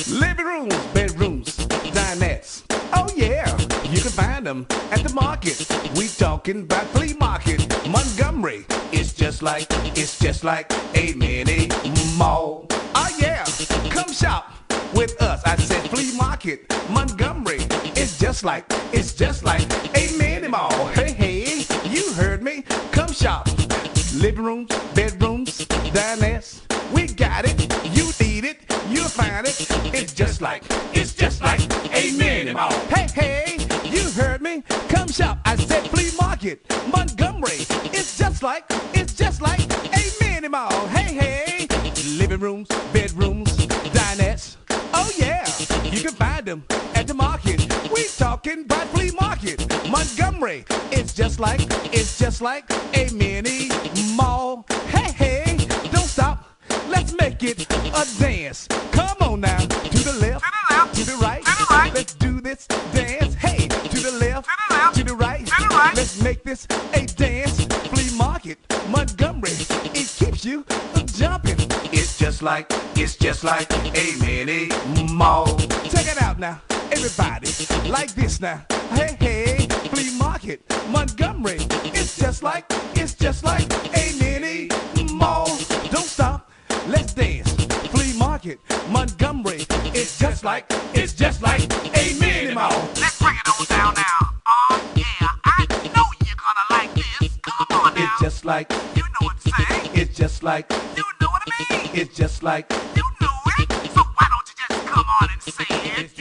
Living rooms, bedrooms, dinettes. Oh yeah, you can find them at the market. We talking about flea market. Montgomery, it's just like a mini mall. Oh yeah, come shop with us. I said flea market. Montgomery, it's just like a mini mall. Hey, hey, you heard me. Come shop. Living rooms, bedrooms, dinettes. We got it. You need it. You'll find it. It's just like a mini mall. Hey, hey, you heard me. Come shop. I said flea market. Montgomery. It's just like a mini mall. Hey, hey, living rooms, bedrooms, dinettes. Oh yeah, you can find them at the market. We talking about flea market. Montgomery. It's just like a mini mall. Hey, hey, don't stop. Let's make it a dance. Come on now, to the left, to the right. Let's do this dance. Hey, to the left, to the right. Let's make this a dance. Flea market, Montgomery. It keeps you jumping. It's just like a mini mall. Check it out now, everybody. Like this now. Hey, hey, flea market, Montgomery. It's just like a mini mall. Don't stop. Let's dance. Flea market, Montgomery. It's just like a mini mall. Let's bring it on down now. Oh yeah, I know you're gonna like this. Come on now. It's just like, You know what I'm saying. it's just like, You know what I mean. it's just like, You know it. So why don't you just come on and say it? it's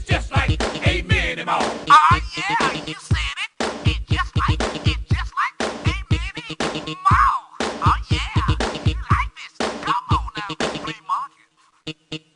just like a mini mall. Oh yeah, you said it. It's just like a mini mall. Oh yeah, you like this. Come on now, flea market.